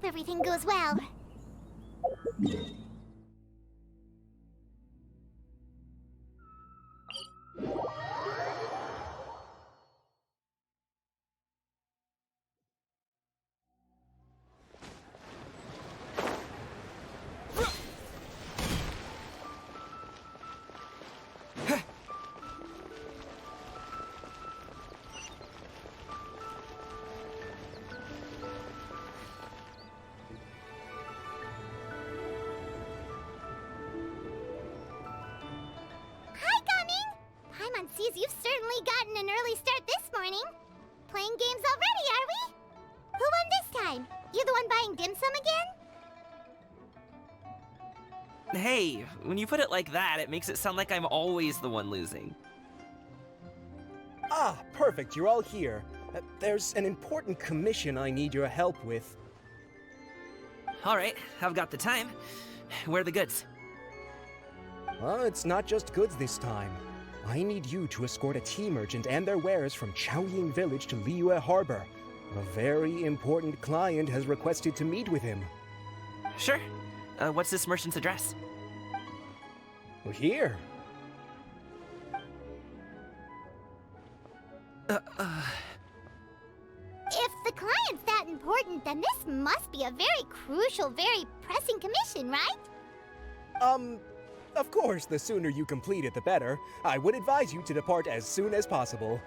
everything goes well. Sees you've certainly gotten an early start this morning. Playing games already, are we? Who won this time? You the one buying dim sum again? Hey, when you put it like that, it makes it sound like I'm always the one losing. Ah, perfect, you're all here. There's an important commission I need your help with. Alright, I've got the time. Where are the goods? Well, it's not just goods this time. I need you to escort a tea merchant and their wares from Chaoying Village to Liyue Harbor. A very important client has requested to meet with him. Sure. What's this merchant's address? Here. If the client's that important, then this must be a very crucial, very pressing commission, right? Of course, the sooner you complete it, the better. I would advise you to depart as soon as possible.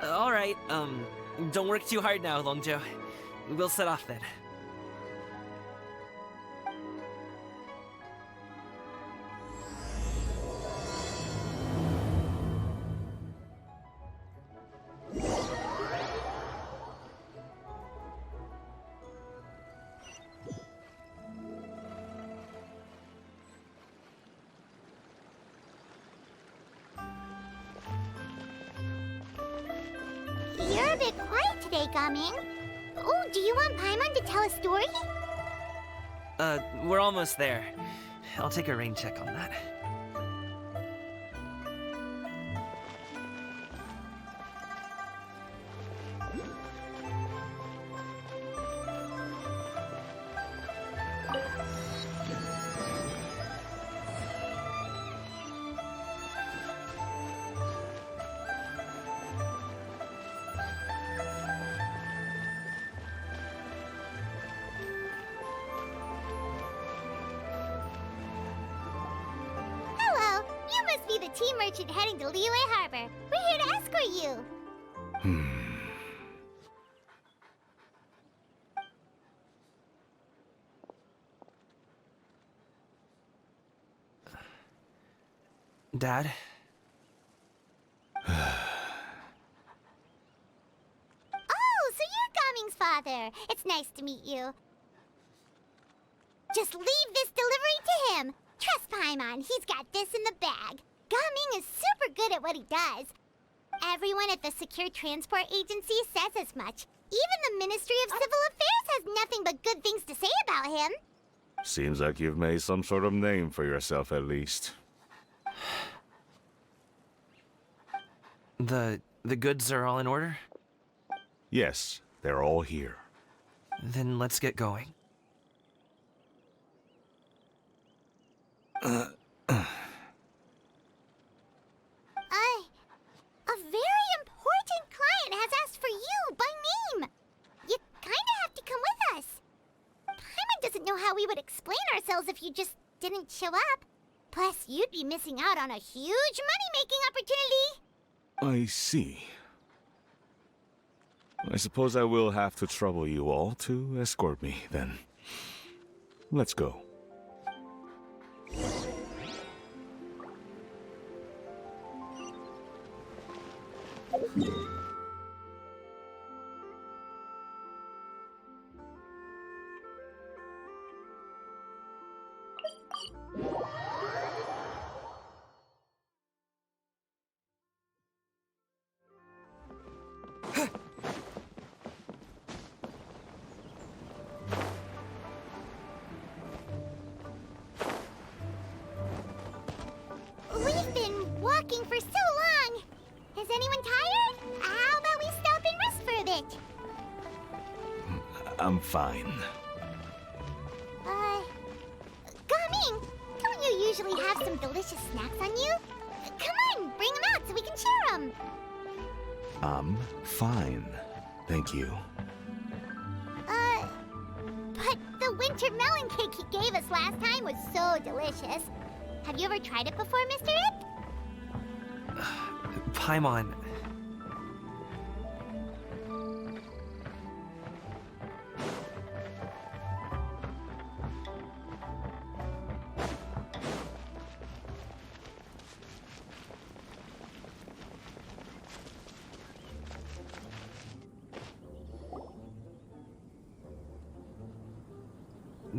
Alright, don't work too hard now, Longzhou. We'll set off then. You're a bit quiet today, Gaming. Oh, do you want Paimon to tell a story? We're almost there. I'll take a rain check on that. Hello, you must be the tea merchant heading to Liyue Harbor. We're here to escort you. Dad? Oh, so you're Gaming's father. It's nice to meet you. Just leave this delivery to him. Trust Paimon, he's got this in the bag. Gaming is super good at what he does. Everyone at the Secure Transport Agency says as much. Even the Ministry of Civil Affairs has nothing but good things to say about him. Seems like you've made some sort of name for yourself at least. The goods are all in order? Yes, they're all here. Then let's get going. A very important client has asked for you by name. You kinda have to come with us. Paimon doesn't know how we would explain ourselves if you just didn't show up. Plus, you'd be missing out on a huge money-making opportunity. I see. I suppose I will have to trouble you all to escort me, then. Let's go. We've been walking for so long. Is anyone tired? How about we stop and rest for a bit? I'm fine. Gaming, don't you usually have some delicious snacks on you? Come on, bring them out so we can share them. I'm fine. Thank you. But the winter melon cake he gave us last time was so delicious. Have you ever tried it before, Mr. Ip? Paimon.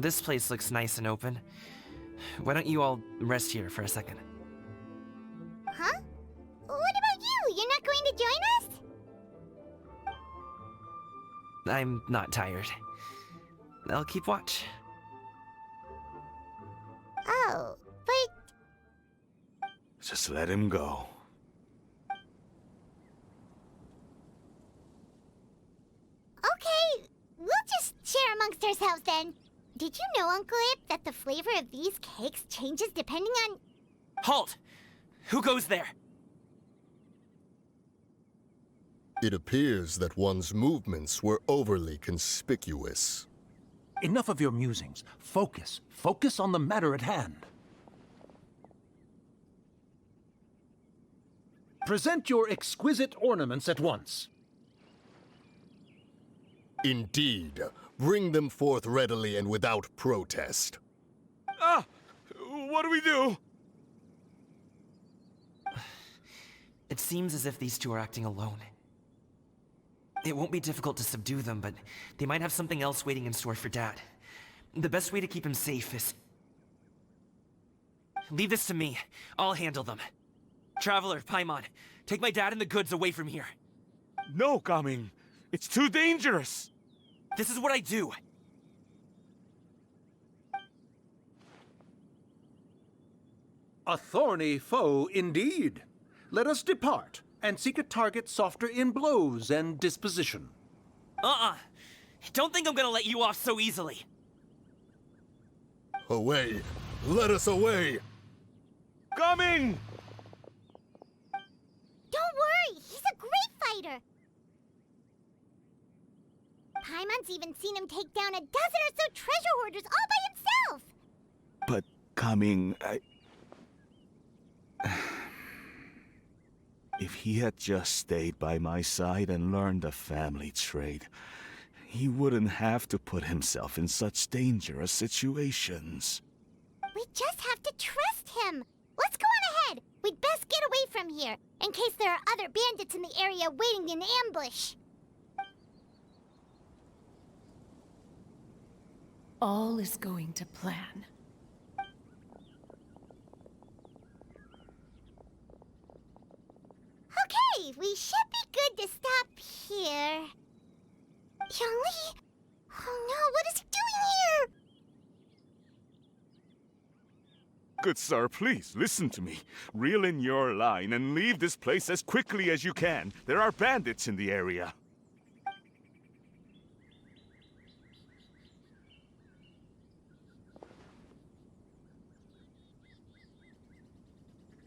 This place looks nice and open. Why don't you all rest here for a second? Huh? What about you? You're not going to join us? I'm not tired. I'll keep watch. Oh, but Just let him go. okay, we'll just share amongst ourselves then. Did you know, Uncle Ip, that the flavor of these cakes changes depending on... Halt! Who goes there? It appears that one's movements were overly conspicuous. Enough of your musings. Focus. Focus on the matter at hand. Present your exquisite ornaments at once. Indeed. Bring them forth readily and without protest. Ah! What do we do? It seems as if these two are acting alone. It won't be difficult to subdue them, but they might have something else waiting in store for Dad. The best way to keep him safe is... Leave this to me. I'll handle them. Traveler, Paimon, take my dad and the goods away from here. No, Gaming. It's too dangerous. This is what I do. A thorny foe indeed. Let us depart and seek a target softer in blows and disposition. Don't think I'm gonna let you off so easily. Away! Let us away! Gaming! Don't worry, he's a great fighter. Paimon's even seen him take down a dozen or so treasure hoarders all by himself. But, Gaming, If he had just stayed by my side and learned the family trade, he wouldn't have to put himself in such dangerous situations. We just have to trust him. Let's go on ahead. We'd best get away from here, in case there are other bandits in the area waiting in ambush. All is going to plan. Okay, we should be good to stop here. Yangli? Oh no, what is he doing here? Good sir, please, listen to me. Reel in your line and leave this place as quickly as you can. There are bandits in the area.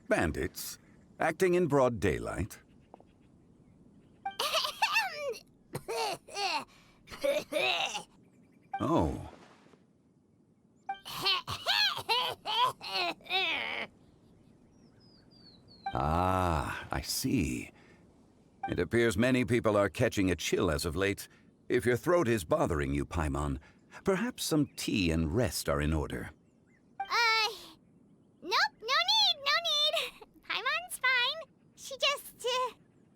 Bandits? Acting in broad daylight? Oh. Ah, I see. It appears many people are catching a chill as of late. If your throat is bothering you, Paimon, perhaps some tea and rest are in order. Nope, no need. Paimon's fine. She just,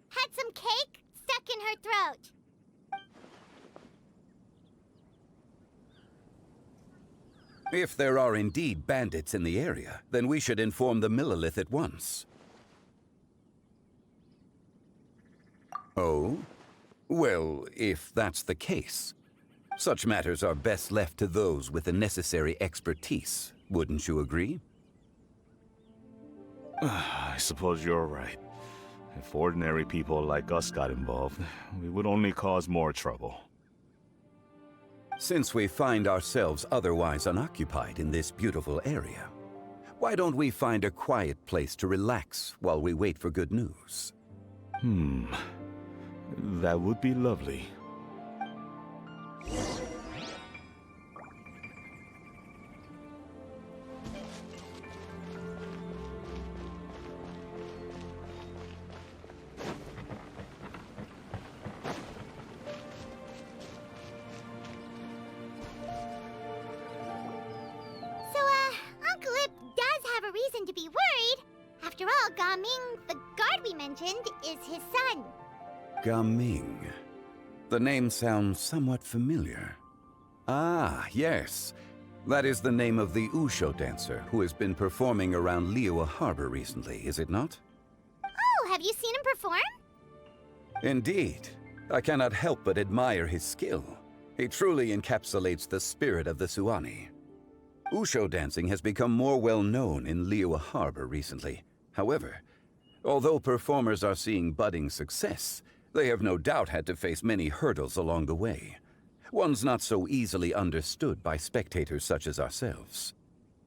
had some cake stuck in her throat. If there are indeed bandits in the area, then we should inform the Millelith at once. Oh? Well, if that's the case, such matters are best left to those with the necessary expertise, wouldn't you agree? I suppose you're right. If ordinary people like us got involved, we would only cause more trouble. Since we find ourselves otherwise unoccupied in this beautiful area, why don't we find a quiet place to relax while we wait for good news? That would be lovely. So, Uncle Ip does have a reason to be worried. After all, Gaming, the guard we mentioned, is his son. Gaming. The name sounds somewhat familiar. Ah, yes. That is the name of the Usho dancer who has been performing around Liyue Harbor recently, is it not? Oh, have you seen him perform? Indeed. I cannot help but admire his skill. He truly encapsulates the spirit of the Suani. Usho dancing has become more well known in Liyue Harbor recently. However, although performers are seeing budding success, they have no doubt had to face many hurdles along the way. One's not so easily understood by spectators such as ourselves.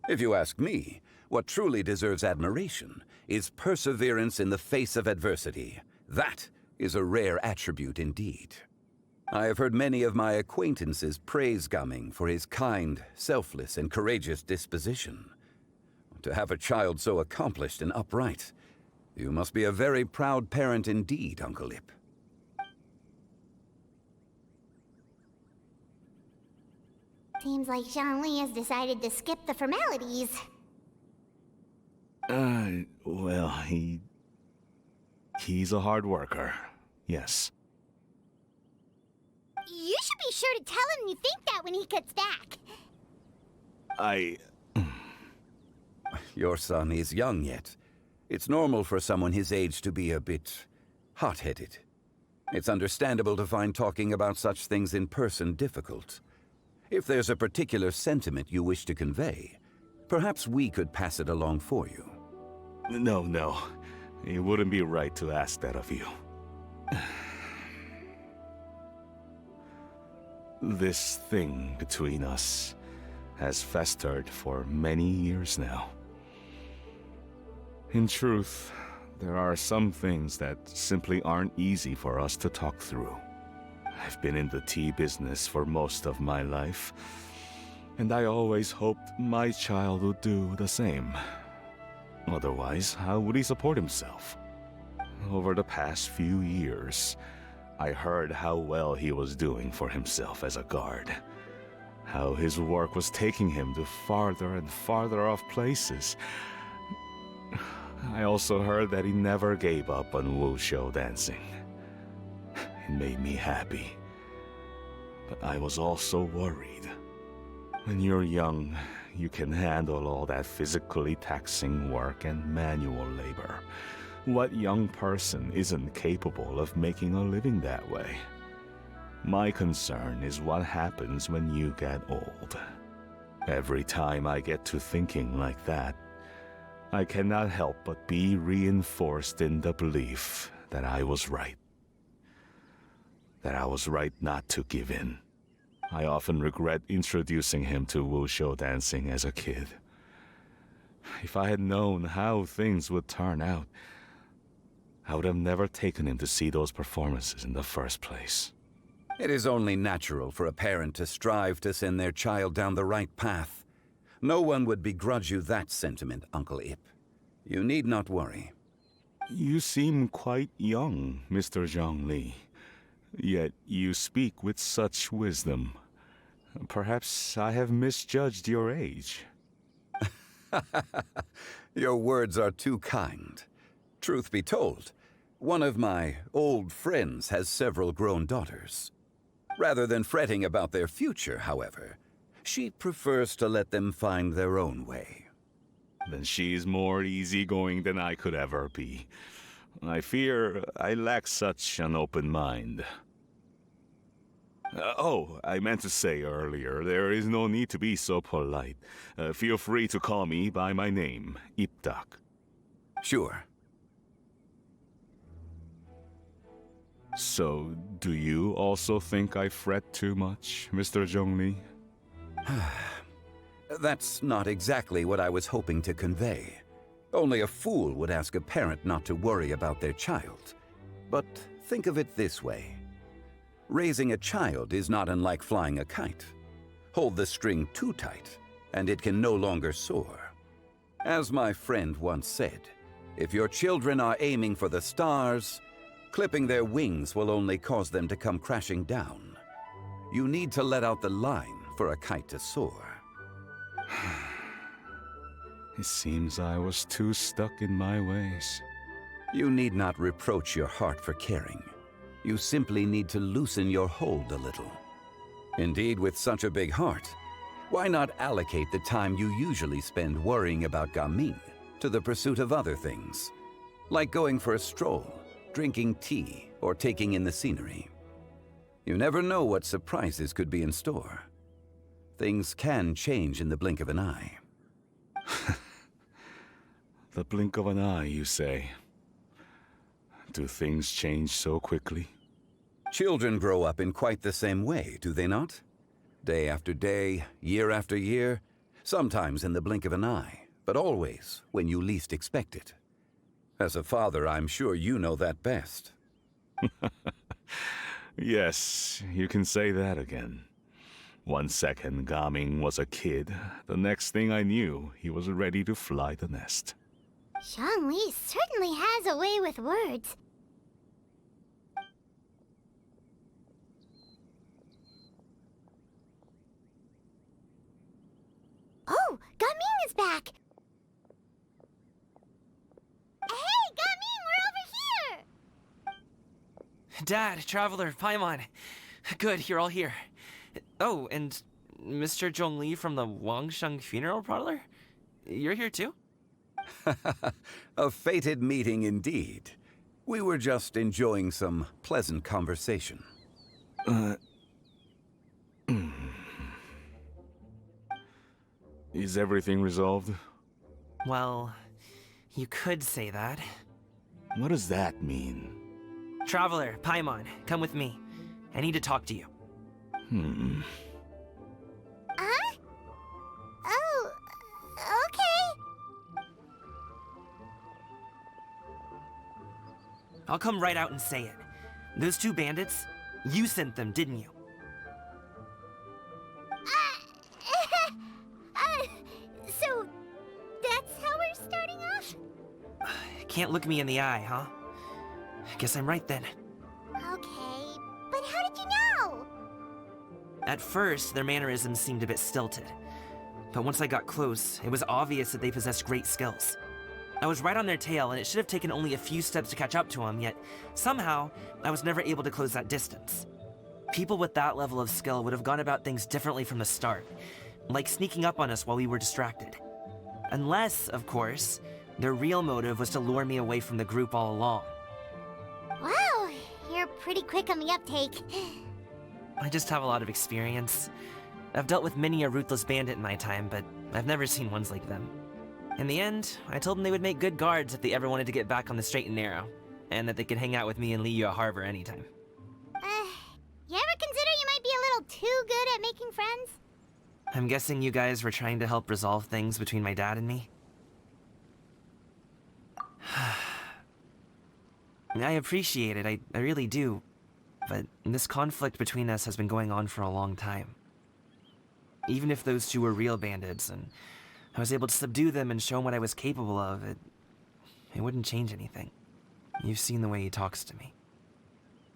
If you ask me, what truly deserves admiration is perseverance in the face of adversity. That is a rare attribute indeed. I have heard many of my acquaintances praise Gaming for his kind, selfless, and courageous disposition. To have a child so accomplished and upright, you must be a very proud parent indeed, Uncle Ip. Seems like Zhongli has decided to skip the formalities. Well, he's a hard worker. Yes. You should be sure to tell him you think that when he gets back. Your son is young yet. It's normal for someone his age to be a bit hot-headed. It's understandable to find talking about such things in person difficult. If there's a particular sentiment you wish to convey, perhaps we could pass it along for you. No. It wouldn't be right to ask that of you. This thing between us has festered for many years now. In truth, there are some things that simply aren't easy for us to talk through. I've been in the tea business for most of my life, and I always hoped my child would do the same. Otherwise, how would he support himself? Over the past few years, I heard how well he was doing for himself as a guard. How his work was taking him to farther and farther off places. I also heard that he never gave up on wushou dancing. It made me happy. But I was also worried. When you're young, you can handle all that physically taxing work and manual labor. What young person isn't capable of making a living that way? My concern is what happens when you get old. Every time I get to thinking like that, I cannot help but be reinforced in the belief that I was right. That I was right not to give in. I often regret introducing him to wushou dancing as a kid. If I had known how things would turn out, I would have never taken him to see those performances in the first place. It is only natural for a parent to strive to send their child down the right path. No one would begrudge you that sentiment, Uncle Ip. You need not worry. You seem quite young, Mr. Zhongli. Yet you speak with such wisdom. Perhaps I have misjudged your age. Your words are too kind. Truth be told, one of my old friends has several grown daughters. Rather than fretting about their future, however, she prefers to let them find their own way. Then she's more easygoing than I could ever be. I fear I lack such an open mind. I meant to say earlier, there is no need to be so polite. Feel free to call me by my name, Ipdak. Sure. So, do you also think I fret too much, Mr. Zhongli? That's not exactly what I was hoping to convey. Only a fool would ask a parent not to worry about their child. But think of it this way. Raising a child is not unlike flying a kite. Hold the string too tight, and it can no longer soar. As my friend once said, if your children are aiming for the stars, clipping their wings will only cause them to come crashing down. You need to let out the line for a kite to soar. It seems I was too stuck in my ways. You need not reproach your heart for caring. You simply need to loosen your hold a little. Indeed, with such a big heart, why not allocate the time you usually spend worrying about Gaming to the pursuit of other things, like going for a stroll, drinking tea, or taking in the scenery? You never know what surprises could be in store. Things can change in the blink of an eye. The blink of an eye, you say? Do things change so quickly? Children grow up in quite the same way, do they not? Day after day, year after year, sometimes in the blink of an eye, but always when you least expect it. As a father, I'm sure you know that best. Yes, you can say that again. 1 second, Gaming was a kid. The next thing I knew, he was ready to fly the nest. Zhongli certainly has a way with words. Oh, Gaming is back! Hey, Gaming, we're over here! Dad, Traveler, Paimon. Good, you're all here. Oh, and Mr. Zhongli from the Wangsheng Funeral Parlor? You're here too? A fated meeting indeed. We were just enjoying some pleasant conversation. Is everything resolved? Well, you could say that. What does that mean? Traveler, Paimon, come with me. I need to talk to you. Huh? Oh, okay. I'll come right out and say it. Those two bandits, you sent them, didn't you? So, that's how we're starting off? Can't look me in the eye, huh? Guess I'm right then. Okay, but how did you know? At first, their mannerisms seemed a bit stilted. But once I got close, it was obvious that they possessed great skills. I was right on their tail, and it should have taken only a few steps to catch up to them, yet somehow, I was never able to close that distance. People with that level of skill would have gone about things differently from the start, like sneaking up on us while we were distracted. Unless, of course, their real motive was to lure me away from the group all along. Wow, you're pretty quick on the uptake. I just have a lot of experience. I've dealt with many a ruthless bandit in my time, but I've never seen ones like them. In the end, I told them they would make good guards if they ever wanted to get back on the straight and narrow, and that they could hang out with me in Liyue Harbor anytime. You ever consider you might be a little too good at making friends? I'm guessing you guys were trying to help resolve things between my dad and me? I appreciate it, I really do. But this conflict between us has been going on for a long time. Even if those two were real bandits, and I was able to subdue them and show him what I was capable of, it wouldn't change anything. You've seen the way he talks to me.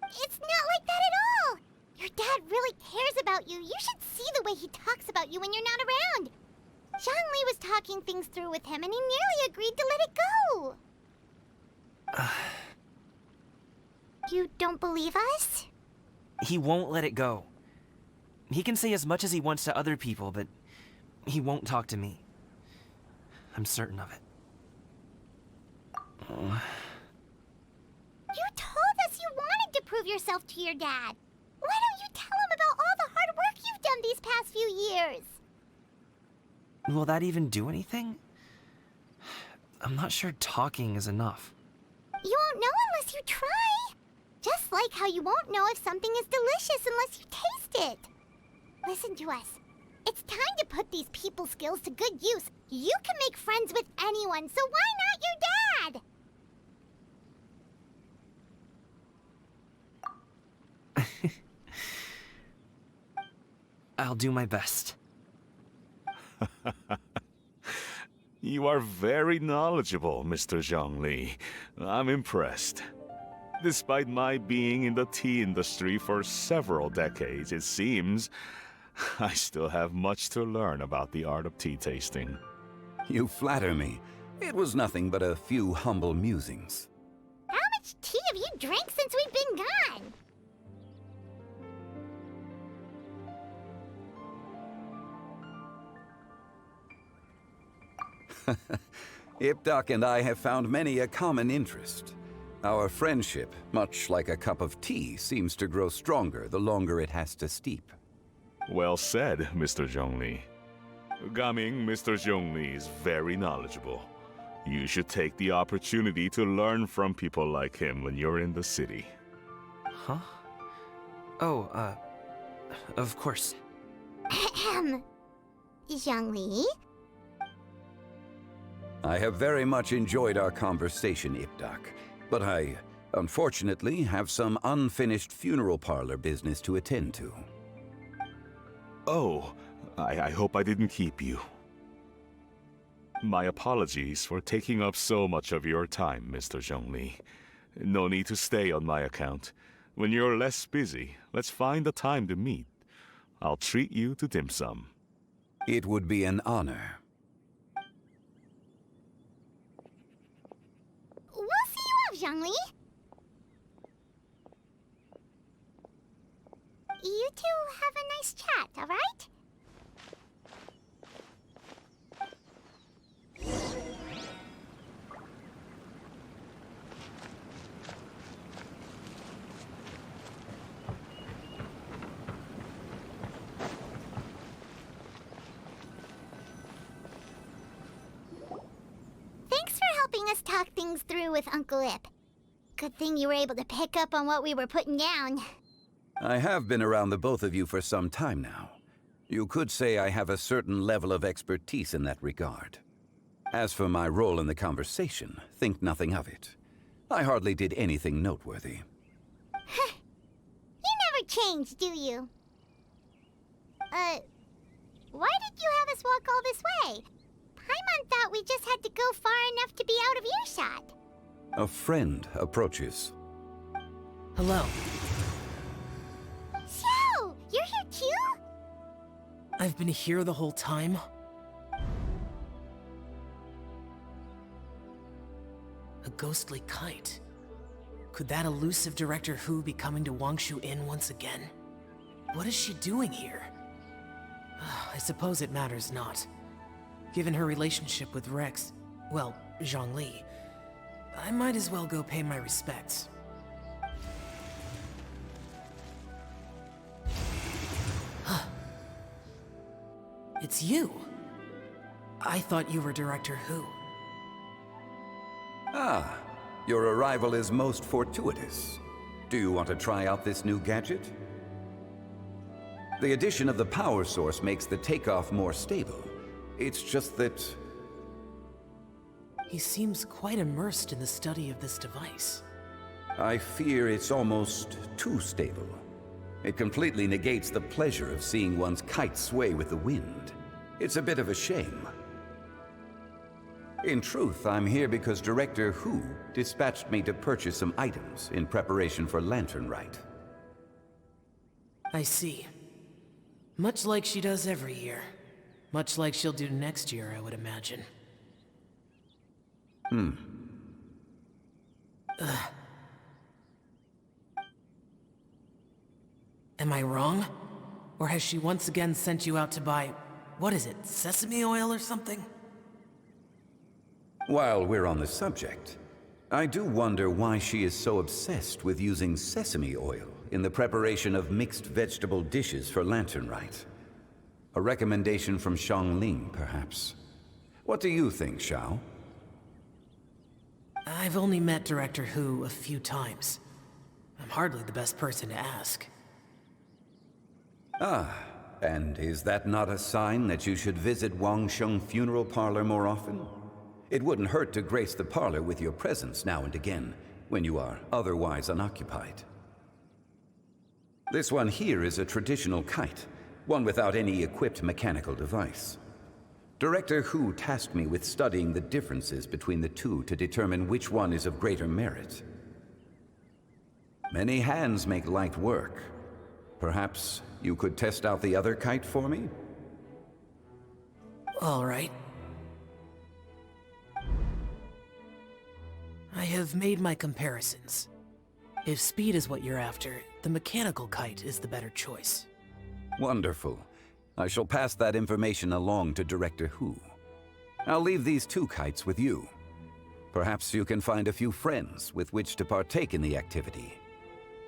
It's not like that at all! Your dad really cares about you. You should see the way he talks about you when you're not around. Zhongli was talking things through with him, and he nearly agreed to let it go. You don't believe us? He won't let it go. He can say as much as he wants to other people, but he won't talk to me. I'm certain of it. You told us you wanted to prove yourself to your dad. Why don't you tell him about all the hard work you've done these past few years? Will that even do anything? I'm not sure talking is enough. You won't know unless you try. Just like how you won't know if something is delicious unless you taste it. Listen to us. It's time to put these people skills to good use. You can make friends with anyone, so why not your dad? I'll do my best. You are very knowledgeable, Mr. Zhongli. I'm impressed. Despite my being in the tea industry for several decades, it seems I still have much to learn about the art of tea tasting. You flatter me. It was nothing but a few humble musings. How much tea have you drank since we've been gone? Ipdak and I have found many a common interest. Our friendship, much like a cup of tea, seems to grow stronger the longer it has to steep. Well said, Mr. Zhongli. Gaming, Mr. Zhongli is very knowledgeable. You should take the opportunity to learn from people like him when you're in the city. Huh? Oh, of course. Ahem. Zhongli? I have very much enjoyed our conversation, Ipdak, but I, unfortunately, have some unfinished funeral parlor business to attend to. Oh, I hope I didn't keep you. My apologies for taking up so much of your time, Mr. Zhongli. No need to stay on my account. When you're less busy, let's find a time to meet. I'll treat you to dim sum. It would be an honor. We'll see you off, Zhongli. You two have a nice chat, all right? Thanks for helping us talk things through with Uncle Ip. Good thing you were able to pick up on what we were putting down. I have been around the both of you for some time now. You could say I have a certain level of expertise in that regard. As for my role in the conversation, think nothing of it. I hardly did anything noteworthy. You never change, do you? Why did you have us walk all this way? Paimon thought we just had to go far enough to be out of earshot. A friend approaches. Hello. So, you're here too? I've been here the whole time? A ghostly kite. Could that elusive Director Hu be coming to Wangshu Inn once again? What is she doing here? I suppose it matters not. Given her relationship with Rex, well, Zhongli, I might as well go pay my respects. It's you. I thought you were Director Hu. Ah, your arrival is most fortuitous. Do you want to try out this new gadget? The addition of the power source makes the takeoff more stable. It's just that... He seems quite immersed in the study of this device. I fear it's almost too stable. It completely negates the pleasure of seeing one's kite sway with the wind. It's a bit of a shame. In truth, I'm here because Director Hu dispatched me to purchase some items in preparation for Lantern Rite. I see. Much like she does every year. Much like she'll do next year, I would imagine. Am I wrong? Or has she once again sent you out to buy, what is it, sesame oil or something? While we're on the subject, I do wonder why she is so obsessed with using sesame oil in the preparation of mixed vegetable dishes for Lantern Rite. A recommendation from Xiangling, perhaps. What do you think, Xiao? I've only met Director Hu a few times. I'm hardly the best person to ask. Ah, and is that not a sign that you should visit Wangsheng Funeral Parlor more often? It wouldn't hurt to grace the parlor with your presence now and again, when you are otherwise unoccupied. This one here is a traditional kite, one without any equipped mechanical device. Director Hu tasked me with studying the differences between the two to determine which one is of greater merit. Many hands make light work. Perhaps you could test out the other kite for me? All right. I have made my comparisons. If speed is what you're after, the mechanical kite is the better choice. Wonderful. I shall pass that information along to Director Hu. I'll leave these two kites with you. Perhaps you can find a few friends with which to partake in the activity.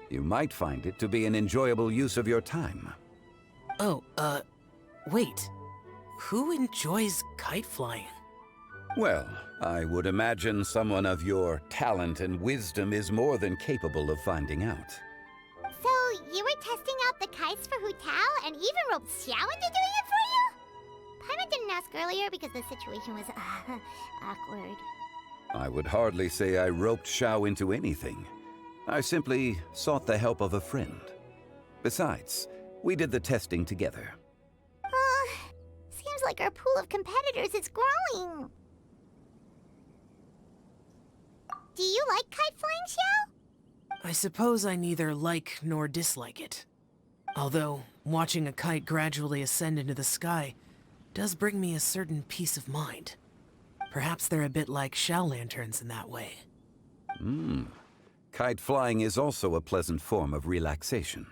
You might find it to be an enjoyable use of your time. Oh, wait. Who enjoys kite flying? Well, I would imagine someone of your talent and wisdom is more than capable of finding out. So, you were testing out the kites for Hu Tao and even roped Xiao into doing it for you? Paimon didn't ask earlier because the situation was, awkward. I would hardly say I roped Xiao into anything. I simply sought the help of a friend. Besides, we did the testing together. Seems like our pool of competitors is growing. Do you like kite flying, Xiao? I suppose I neither like nor dislike it. Although, watching a kite gradually ascend into the sky does bring me a certain peace of mind. Perhaps they're a bit like Xiao lanterns in that way. Kite flying is also a pleasant form of relaxation.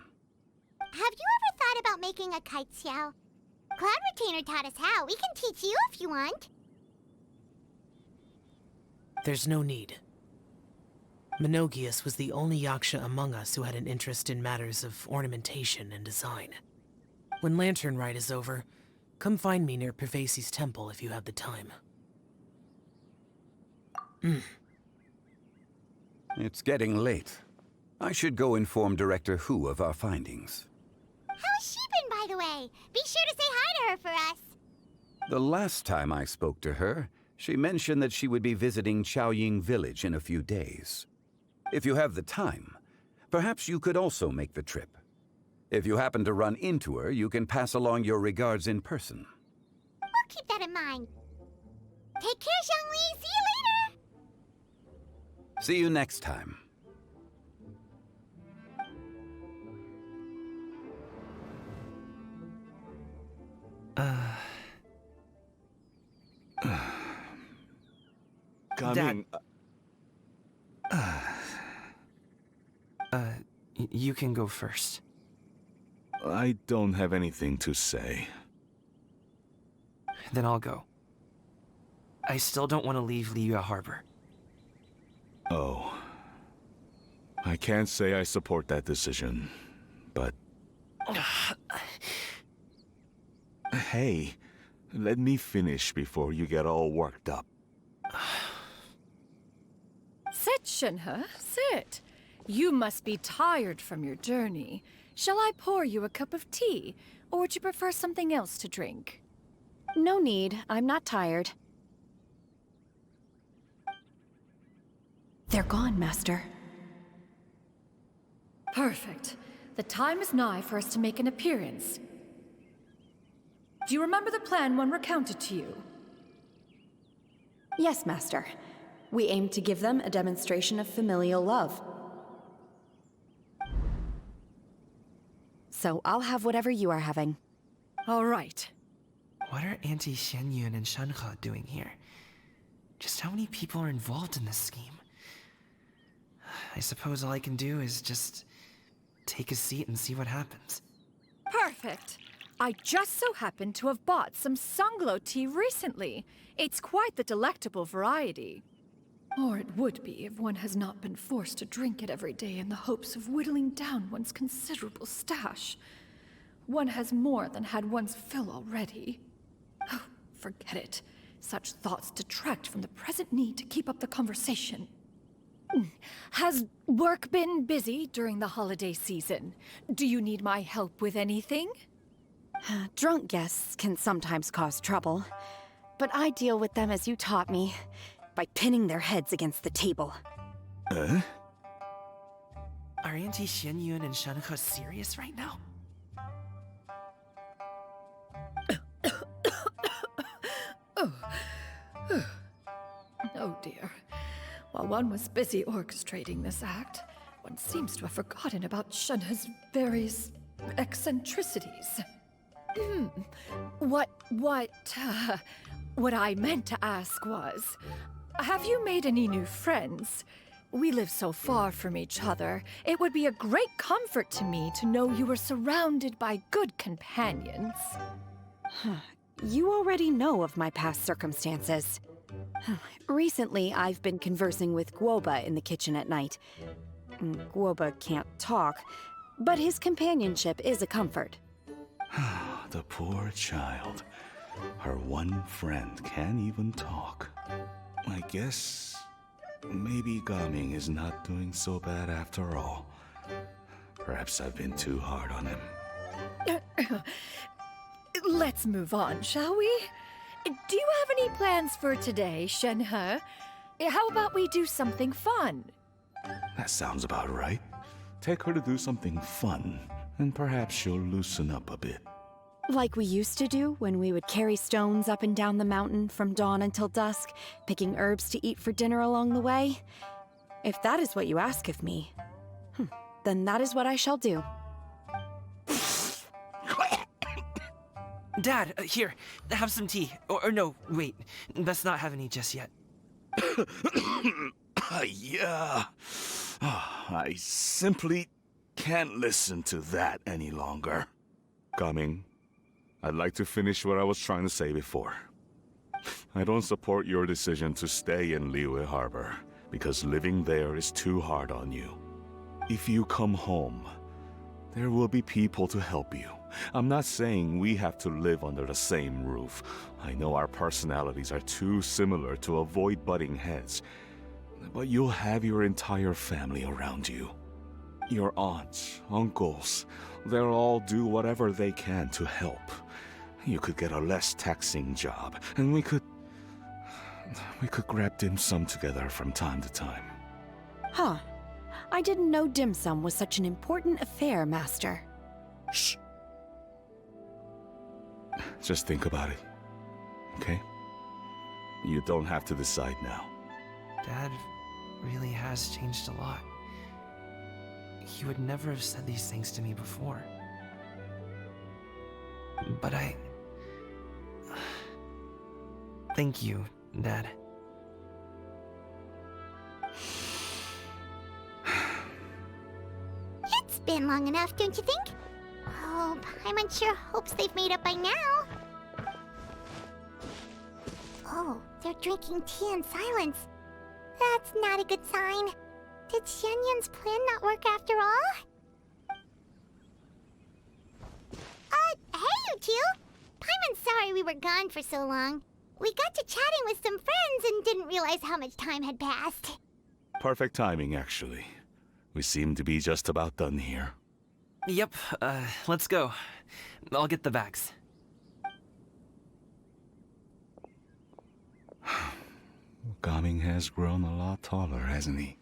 Have you ever thought about making a kite, Xiao? Cloud Retainer taught us how. We can teach you if you want. There's no need. Menogias was the only Yaksha among us who had an interest in matters of ornamentation and design. When Lantern Rite is over, come find me near Pervasi's temple if you have the time. It's getting late. I should go inform Director Hu of our findings. How's she been, by the way? Be sure to say hi to her for us. The last time I spoke to her, she mentioned that she would be visiting Chaoying Village in a few days. If you have the time, perhaps you could also make the trip. If you happen to run into her, you can pass along your regards in person. We'll keep that in mind. Take care, Zhongli. See you later. See you next time. Coming. You can go first. I don't have anything to say. Then I'll go. I still don't want to leave Liyue Harbor. Oh. I can't say I support that decision, but... Hey, let me finish before you get all worked up. Sit, Shenhe, sit. You must be tired from your journey. Shall I pour you a cup of tea, or would you prefer something else to drink? No need. I'm not tired. They're gone, Master. Perfect. The time is nigh for us to make an appearance. Do you remember the plan when recounted to you? Yes, Master. We aim to give them a demonstration of familial love. So I'll have whatever you are having. All right. What are Auntie Xianyun and Shenhe doing here? Just how many people are involved in this scheme? I suppose all I can do is just take a seat and see what happens. Perfect. I just so happen to have bought some Sunglow tea recently. It's quite the delectable variety. Or it would be if one has not been forced to drink it every day in the hopes of whittling down one's considerable stash. One has more than had one's fill already. Oh, forget it. Such thoughts detract from the present need to keep up the conversation. Has work been busy during the holiday season? Do you need my help with anything? Drunk guests can sometimes cause trouble, but I deal with them as you taught me, by pinning their heads against the table. Are Auntie Xianyun and Shenhe serious right now? Oh dear. While one was busy orchestrating this act, one seems to have forgotten about Shenhe's various eccentricities. What I meant to ask was, have you made any new friends? We live so far from each other. It would be a great comfort to me to know you were surrounded by good companions. You already know of my past circumstances. Recently, I've been conversing with Guoba in the kitchen at night. Guoba can't talk, but his companionship is a comfort. The poor child. Her one friend can't even talk. I guess maybe Gaming is not doing so bad after all. Perhaps I've been too hard on him. Let's move on, shall we? Do you have any plans for today, Shenhe? How about we do something fun? That sounds about right. Take her to do something fun, and perhaps she'll loosen up a bit. Like we used to do when we would carry stones up and down the mountain from dawn until dusk, picking herbs to eat for dinner along the way. If that is what you ask of me, then that is what I shall do. Dad, here, have some tea. Or no, wait, let's not have any just yet. Yeah. I simply can't listen to that any longer. Coming. I'd like to finish what I was trying to say before. I don't support your decision to stay in Liyue Harbor, because living there is too hard on you. If you come home, there will be people to help you. I'm not saying we have to live under the same roof. I know our personalities are too similar to avoid butting heads. But you'll have your entire family around you. Your aunts, uncles, they'll all do whatever they can to help. You could get a less taxing job, and we could grab dim sum together from time to time. Huh. I didn't know dim sum was such an important affair, Master. Shh. Just think about it, okay? You don't have to decide now. Dad really has changed a lot. He would never have said these things to me before. But thank you, Dad. It's been long enough, don't you think? Oh, Paimon sure hopes they've made up by now. Oh, they're drinking tea in silence. That's not a good sign. Did Xianyun's plan not work after all? Hey you two! Paimon's sorry we were gone for so long. We got to chatting with some friends and didn't realize how much time had passed. Perfect timing, actually. We seem to be just about done here. Yep, let's go. I'll get the bags. Gaming has grown a lot taller, hasn't he?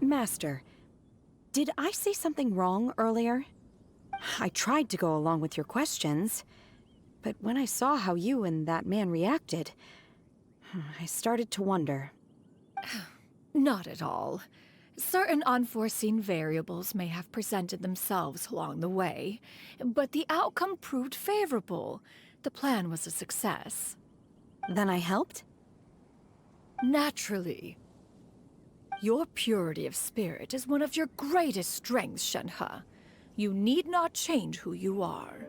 Master, did I say something wrong earlier? I tried to go along with your questions, but when I saw how you and that man reacted, I started to wonder. Not at all. Certain unforeseen variables may have presented themselves along the way, but the outcome proved favorable. The plan was a success. Then I helped? Naturally. Your purity of spirit is one of your greatest strengths, Shenhe. You need not change who you are.